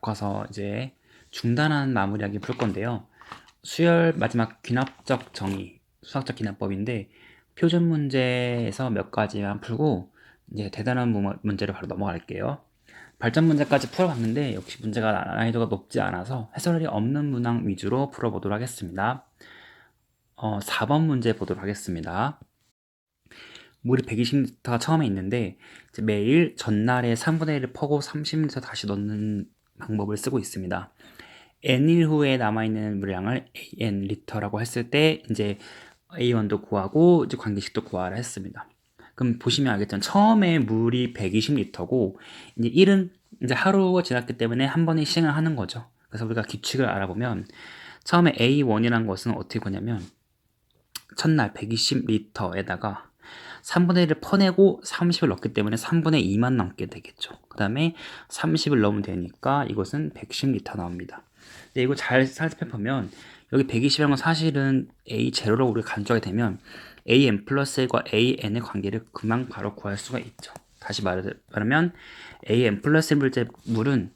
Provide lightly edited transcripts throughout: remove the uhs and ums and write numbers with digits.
바꿔서 이제 중단한 마무리하기 풀 건데요. 수열 마지막 귀납적 정의, 수학적 귀납법인데 표준 문제에서 몇 가지만 풀고 이제 대단한 문제로 바로 넘어갈게요. 발전 문제까지 풀어봤는데 역시 문제가 난이도가 높지 않아서 해설이 없는 문항 위주로 풀어보도록 하겠습니다. 4번 문제 보도록 하겠습니다. 물이 120리터가 처음에 있는데 이제 매일 전날에 3분의 1을 퍼고 30리터 다시 넣는 방법을 쓰고 있습니다. n일 후에 남아있는 물량을 an 리터라고 했을 때 이제 a1도 구하고 이제 관계식도 구하라 했습니다. 그럼 보시면 알겠지만 처음에 물이 120리터고 이제 1은 이제 하루가 지났기 때문에 한 번에 시행을 하는 거죠. 그래서 우리가 규칙을 알아보면 처음에 a1이라는 것은 어떻게 구냐면 첫날 120리터에다가 3분의 1을 퍼내고 30을 넣기 때문에 3분의 2만 남게 되겠죠. 그 다음에 30을 넣으면 되니까 이것은 110리터 나옵니다. 근데 이거 잘 살펴보면 여기 120이라는 건 사실은 A0로 우리가 간주하게 되면 AN 플러스 1과 AN의 관계를 그냥 바로 구할 수가 있죠. 다시 말하면 AN 플러스 1물질 물은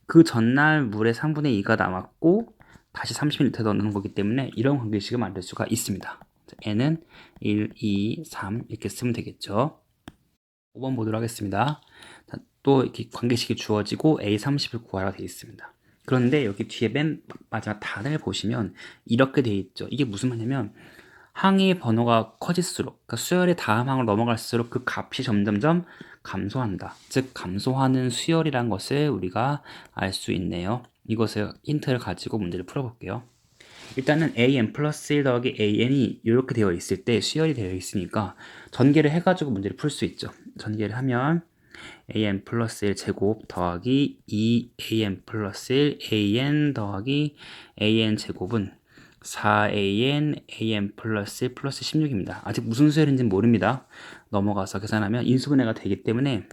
그 전날 물의 3분의 2가 남았고 다시 30리터 넣는 거기 때문에 이런 관계식을 만들 수가 있습니다. n은 1, 2, 3 이렇게 쓰면 되겠죠. 5번 보도록 하겠습니다. 또 이렇게 관계식이 주어지고 A30을 구하라 되어 있습니다. 그런데 여기 뒤에 맨 마지막 단을 보시면 이렇게 되어 있죠. 이게 무슨 말이냐면 항의 번호가 커질수록, 그러니까 수열의 다음 항으로 넘어갈수록 그 값이 점점점 감소한다. 즉 감소하는 수열이라는 것을 우리가 알 수 있네요. 이것을 힌트를 가지고 문제를 풀어볼게요. 일단은 an 플러스 1 더하기 an이 이렇게 되어 있을 때 수열이 되어 있으니까 전개를 해가지고 문제를 풀 수 있죠. 전개를 하면 an 플러스 1 제곱 더하기 2an 플러스 1 an 더하기 an 제곱은 4an an 플러스 1 플러스 16입니다. 아직 무슨 수열인지는 모릅니다. 넘어가서 계산하면 인수분해가 되기 때문에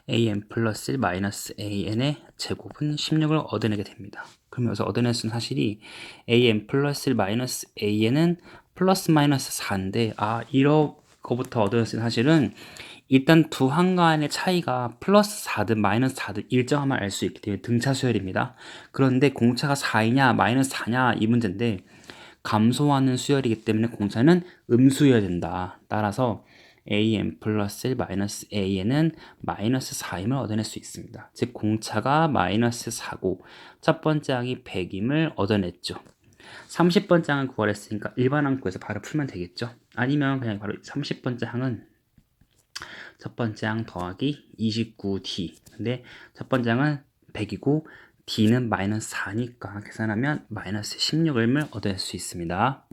an 플러스 1 마이너스 an의 제곱은 16을 얻어내게 됩니다. 그럼 여기서 얻어낼 수 있는 사실이 an 플러스 1 마이너스 an은 플러스 마이너스 4인데 이거부터 얻어낼 수 있는 사실은 일단 두 항 간의 차이가 플러스 4든 마이너스 4든 일정함을 알 수 있기 때문에 등차 수열입니다. 그런데 공차가 4이냐 마이너스 4냐 이 문제인데 감소하는 수열이기 때문에 공차는 음수여야 된다. 따라서 an 플러스 1 마이너스 an은 마이너스 4임을 얻어낼 수 있습니다. 즉 공차가 마이너스 4고 첫 번째 항이 100임을 얻어냈죠. 30번째 항을 구하랬으니까 일반항 구해서 바로 풀면 되겠죠. 아니면 그냥 바로 30번째 항은 첫 번째 항 더하기 29d. 근데 첫 번째 항은 100이고 d는 마이너스 4니까 계산하면 마이너스 16을을 얻을 수 있습니다.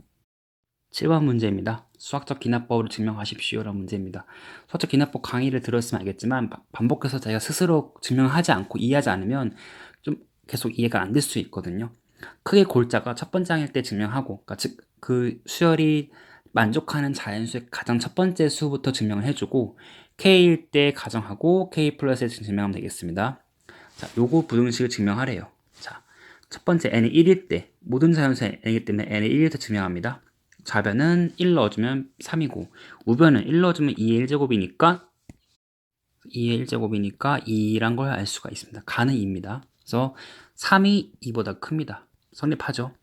7번 문제입니다. 수학적 기납법으로 증명하십시오라는 문제입니다. 수학적 기납법 강의를 들었으면 알겠지만 반복해서 자기가 스스로 증명하지 않고 이해하지 않으면 좀 계속 이해가 안 될 수 있거든요. 크게 골자가 첫 번째 항일 때 증명하고, 그러니까 즉 그 수열이 만족하는 자연수의 가장 첫 번째 수부터 증명을 해주고 K일 때 가정하고 K 플러스에 증명하면 되겠습니다. 자, 요거 부등식을 증명하래요. 자, 첫 번째 n이 1일 때 모든 자연수의 n이기 때문에 n이 1일 때 증명합니다. 좌변은 1 넣어주면 3이고 우변은 1 넣어주면 2의 1제곱이니까 2의 1제곱이니까 2란 걸 알 수가 있습니다. 가는 2입니다. 그래서 3이 2보다 큽니다. 성립하죠.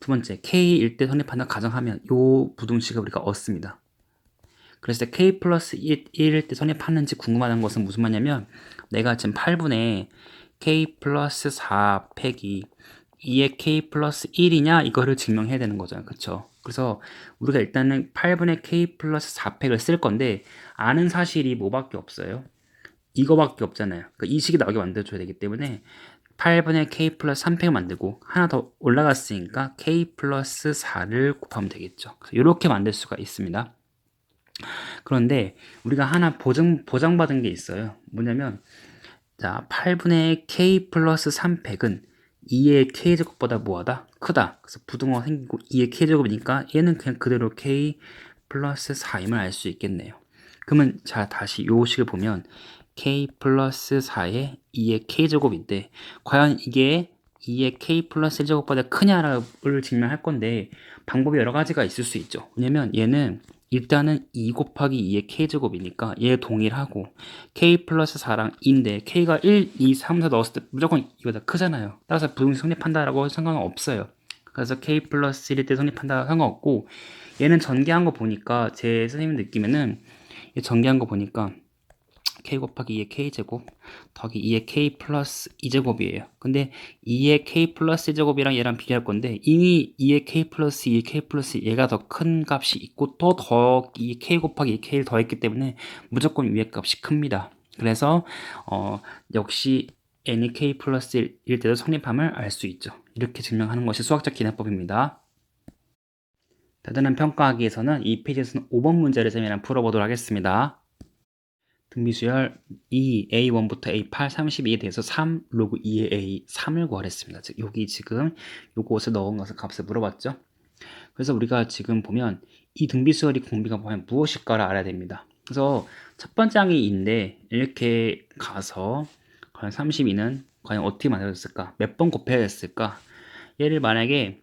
두 번째 K일 때 성립한다 가정하면 요 부등식을 우리가 얻습니다. 그래서 K 플러스 1일 때 성립하는지 궁금한 것은 무슨 말이냐면 내가 지금 8분의 K 플러스 4 팩이 2의 K 플러스 1이냐 이거를 증명해야 되는 거잖아요. 그쵸? 그래서 우리가 일단은 8분의 K 플러스 4팩을 쓸 건데 아는 사실이 뭐밖에 없어요? 이거밖에 없잖아요. 그러니까 이 식이 나오게 만들어줘야 되기 때문에 8분의 K 플러스 3팩을 만들고 하나 더 올라갔으니까 K 플러스 4를 곱하면 되겠죠. 이렇게 만들 수가 있습니다. 그런데 우리가 하나 보장받은 게 있어요. 뭐냐면 자 8분의 K 플러스 3팩은 2의 K제곱보다 뭐하다? 크다. 그래서 부등호가 생기고 2의 K제곱이니까 얘는 그냥 그대로 K 플러스 4임을 알 수 있겠네요. 그러면 자 다시 요 식을 보면 K 플러스 4의 2의 K제곱인데 과연 이게 2의 K 플러스 1제곱보다 크냐를 증명할 건데 방법이 여러 가지가 있을 수 있죠. 왜냐면 얘는 일단은 2 곱하기 2의 k제곱이니까 얘 동일하고 k 플러스 4랑 2인데 k가 1, 2, 3, 4 넣었을 때 무조건 이거보다 크잖아요. 따라서 부등식 성립한다라고 상관은 없어요. 그래서 k 플러스 1일 때 성립한다 상관없고, 얘는 전개한 거 보니까 제 선생님 느낌에는 얘 전개한 거 보니까 k 곱하기 2의 k제곱 더하기 2의 k 플러스 2제곱이에요. 근데 2의 k 플러스 2제곱이랑 얘랑 비교할 건데 이미 2의 k 플러스 2의 k 플러스 얘가 더 큰 값이 있고 또 더 이 k 곱하기 2 k를 더했기 때문에 무조건 위의 값이 큽니다. 그래서 역시 n이 k 플러스 1일 때도 성립함을 알 수 있죠. 이렇게 증명하는 것이 수학적 기납법입니다. 대단한 평가하기에서는 이 페이지에서는 5번 문제를 쌤이랑 풀어보도록 하겠습니다. 등비수열 2, A1부터 A8, 32에 대해서 3, 로그 2의 A, 3을 구하랬습니다. 즉, 여기 지금 요것을 넣은 것을 값을 물어봤죠. 그래서 우리가 지금 보면 이 등비수열이 공비가 보면 무엇일까를 알아야 됩니다. 그래서 첫 번째 항이 2인데 이렇게 가서 과연 32는 과연 어떻게 만들어졌을까? 몇 번 곱해야 됐을까? 얘를 만약에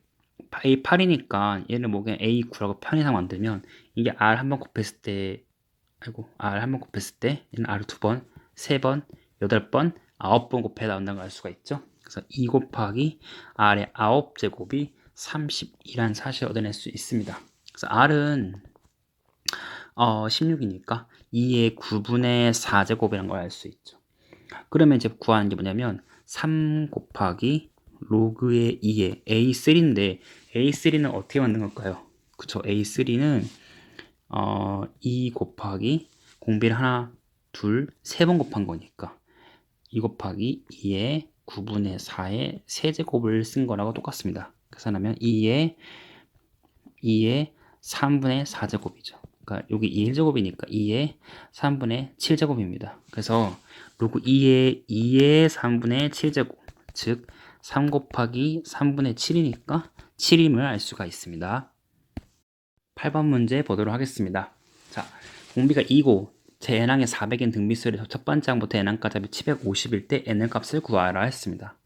A8이니까 얘를 뭐 그냥 A9라고 편의상 만들면 이게 R 한번 곱했을 때 R 한번 곱했을 때 얘는 R 두 번, 세 번, 8번, 9번 곱해 나온다는 걸 알 수가 있죠. 그래서 2 곱하기 R의 9제곱이 32라는 사실을 얻어낼 수 있습니다. 그래서 R은 16이니까 2의 9분의 4제곱이라는 걸 알 수 있죠. 그러면 이제 구하는 게 뭐냐면 3 곱하기 로그의 2의 A3인데 A3는 어떻게 만든 걸까요? 그쵸, A3는 2 곱하기 공비를 하나, 둘, 세 번 곱한 거니까 2 곱하기 2의 9분의 4의 세제곱을 쓴 거라고 똑같습니다. 계산하면 2의 3분의 4제곱이죠. 그러니까 여기 2의 1제곱이니까 2의 3분의 7제곱입니다. 그래서 로그 2의 3분의 7제곱, 즉 3 곱하기 3분의 7이니까 7임을 알 수가 있습니다. 8번 문제 보도록 하겠습니다. 자, 공비가 2고 제 n항의 400인 등비수열의 첫 번째 항부터 n항까지 합이 750일 때 n의 값을 구하라 했습니다.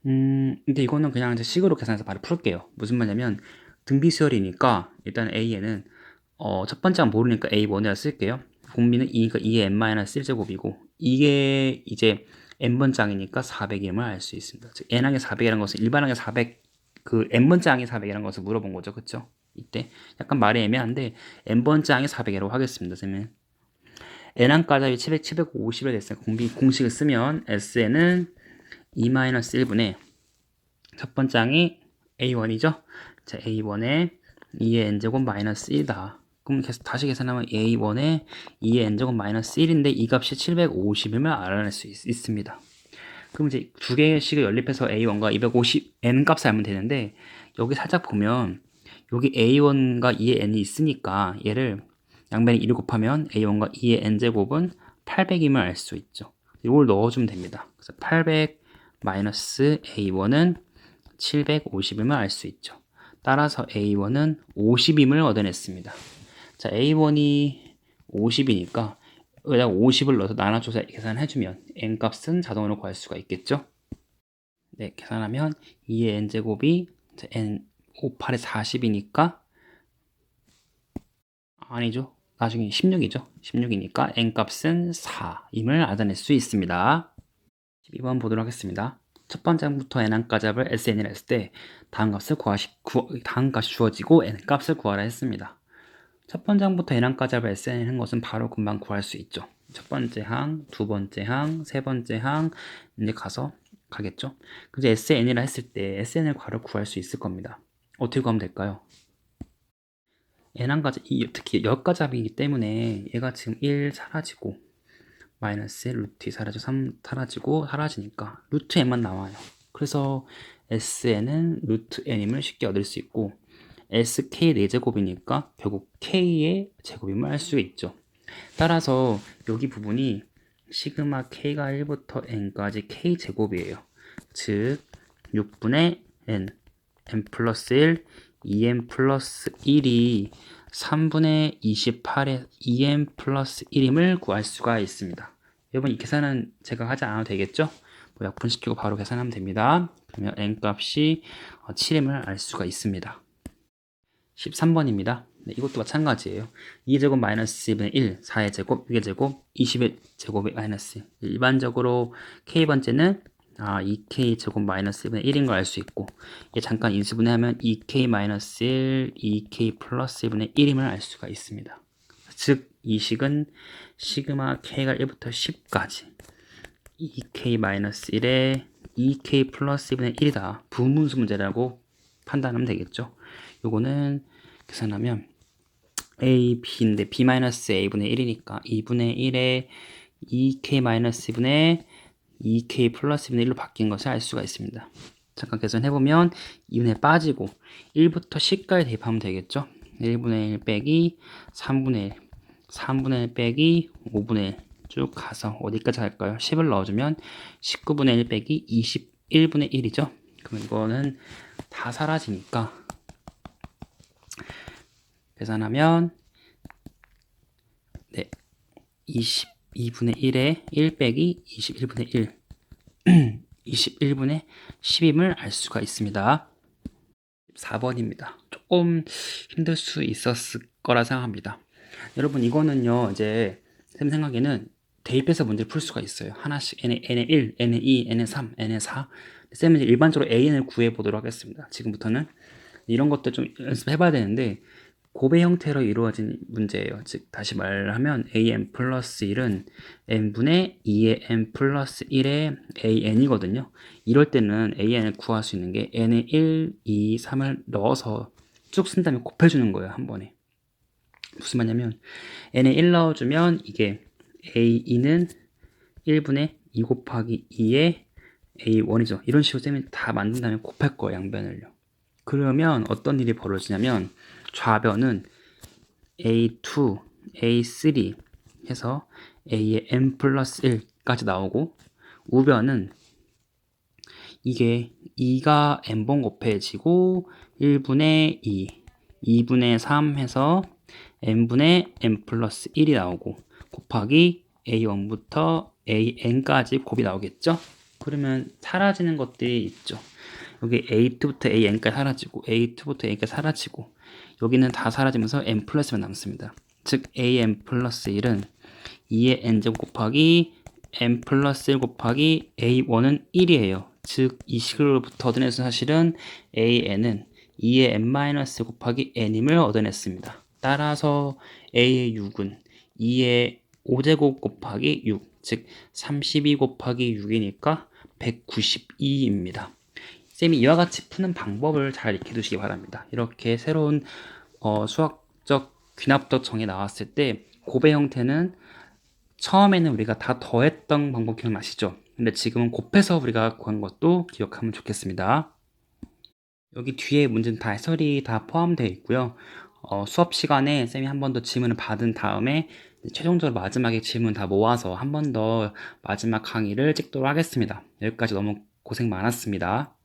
근데 이거는 그냥 이제 식으로 계산해서 바로 풀게요. 무슨 말이냐면 등비수열이니까 일단 a에는 첫 번째 항 모르니까 a1에다 쓸게요. 공비는 2니까 2의 n-1제곱이고 이게 이제 n번째 항이니까 400임을 알 수 있습니다. 즉 n항의 400이라는 것은 일반항의 400, 그 n번째 항의 400이라는 것을 물어본 거죠. 그쵸? 이때 약간 말이 애매한데 n번째 항의 400이라고 하겠습니다. 그러면 n항까지 700, 750을 됐으니까 공식을 쓰면 sn은 2-1분의 첫 번째 항이 a1이죠. 자, a1에 2의 n제곱 마이너스 1이다. 그럼 다시 계산하면 a1에 2의 n제곱 마이너스 1인데 이 값이 750이면 알아낼 수 있습니다. 그럼 이제 두 개의 식을 연립해서 a1과 250 n 값을 알면 되는데 여기 살짝 보면 여기 a1과 2의 n이 있으니까 얘를 양변에 2를 곱하면 a1과 2의 n제곱은 800임을 알 수 있죠. 이걸 넣어주면 됩니다. 그래서 800 마이너스 a1은 750임을 알 수 있죠. 따라서 a1은 50임을 얻어냈습니다. 자, a1이 50이니까 여기다가 50을 넣어서 나눠줘서 계산해주면 n값은 자동으로 구할 수가 있겠죠. 네, 계산하면 2의 n제곱이 n 5, 8에 40이니까 아니죠. 나중에 16이죠. 16이니까 n값은 4임을 알아낼 수 있습니다. 12번 보도록 하겠습니다. 첫 번째 항부터 n항까지 합을 sn이라 했을 때 다음 값이 주어지고 n값을 구하라 했습니다. 첫 번째 항부터 n항까지 합을 sn을 한 것은 바로 금방 구할 수 있죠. 첫 번째 항, 두 번째 항, 세 번째 항 이제 가겠죠. 그래서 sn이라 했을 때 sn을 바로 구할 수 있을 겁니다. 어떻게 구하면 될까요? n항까지 특히 여기까지 합이기 때문에 얘가 지금 1 사라지고 마이너스 루트 2 사라지고 3 사라지고 사라지니까 루트 n만 나와요. 그래서 sn은 루트 n임을 쉽게 얻을 수 있고 sk 4제곱이니까 결국 k의 제곱임을 알 수 있죠. 따라서 여기 부분이 시그마 k가 1부터 n까지 k 제곱이에요. 즉 6분의 n, n 플러스 1, 2n 플러스 1이 3분의 28의 2n 플러스 1임을 구할 수가 있습니다. 여러분 이 계산은 제가 하지 않아도 되겠죠? 뭐 약분시키고 바로 계산하면 됩니다. 그러면 n값이 7임을 알 수가 있습니다. 13번입니다. 네, 이것도 마찬가지예요. 2제곱 마이너스 2분의 1, 4의 제곱, 6의 제곱, 20의 제곱이 마이너스 1. 일반적으로 K번째는 2K 제곱 마이너스 1분의 1인 걸 알 수 있고, 이게 잠깐 인수분해하면 2K 마이너스 1, 2K 플러스 1분의 1임을 알 수가 있습니다. 즉, 이 식은 시그마 K가 1부터 10까지 2K 마이너스 1에 2K 플러스 1분의 1이다. 부분수 문제라고 판단하면 되겠죠. 요거는 계산하면 A, B인데 B-A분의 1이니까 2분의 1에 2K-2분의 2K 플러스 2분의 1로 바뀐 것을 알 수가 있습니다. 잠깐 계산해보면 2분의 빠지고 1부터 10까지 대입하면 되겠죠. 1분의 1 빼기 3분의 1, 3분의 1 빼기 5분의 1 쭉 가서 어디까지 갈까요? 10을 넣어주면 19분의 1 빼기 21분의 1이죠. 그럼 이거는 다 사라지니까 계산하면 네, 22분의 1에 1 빼기 21분의 1 21분의 10임을 알 수가 있습니다. 4번입니다. 조금 힘들 수 있었을 거라 생각합니다. 여러분 이거는요 이제 쌤 생각에는 대입해서 문제를 풀 수가 있어요. 하나씩 n의 1, n의 2, n의 3, n의 4. 쌤은 이제 일반적으로 an을 구해 보도록 하겠습니다. 지금부터는 이런 것들 좀 연습해 봐야 되는데 곱의 형태로 이루어진 문제예요. 즉 다시 말하면 an 플러스 1은 n분의 2의 n 플러스 1의 an이거든요. 이럴 때는 an을 구할 수 있는 게 n에 1, 2, 3을 넣어서 쭉 쓴 다음에 곱해주는 거예요. 한 번에. 무슨 말이냐면 n에 1 넣어주면 이게 a2는 1분의 2 곱하기 2의 a1이죠. 이런 식으로 쌤이 다 만든 다음에 곱할 거예요. 양변을요. 그러면 어떤 일이 벌어지냐면 좌변은 A2, A3 해서 A의 n 플러스 1까지 나오고 우변은 이게 2가 n번 곱해지고 1분의 2, 2분의 3 해서 n분의 n 플러스 1이 나오고 곱하기 A1부터 AN까지 곱이 나오겠죠? 그러면 사라지는 것들이 있죠. 여기 A2부터 AN까지 사라지고 A2부터 A까지 사라지고 여기는 다 사라지면서 n 플러스만 남습니다. 즉 AN 플러스 1은 2의 n제곱 곱하기 n 플러스 1 곱하기 A1은 1이에요. 즉 이 식으로부터 얻어내서 사실은 AN은 2의 n-1 곱하기 n임을 얻어냈습니다. 따라서 A의 6은 2의 5제곱 곱하기 6, 즉 32 곱하기 6이니까 192입니다. 쌤이 이와 같이 푸는 방법을 잘 익혀 두시기 바랍니다. 이렇게 새로운 수학적 귀납적 정이 나왔을 때 곱의 형태는 처음에는 우리가 다 더했던 방법 기억나시죠? 근데 지금은 곱해서 우리가 구한 것도 기억하면 좋겠습니다. 여기 뒤에 문제는 다 해설이 다 포함되어 있고요. 수업 시간에 쌤이 한 번 더 질문을 받은 다음에 최종적으로 마지막에 질문 다 모아서 한 번 더 마지막 강의를 찍도록 하겠습니다. 여기까지 너무 고생 많았습니다.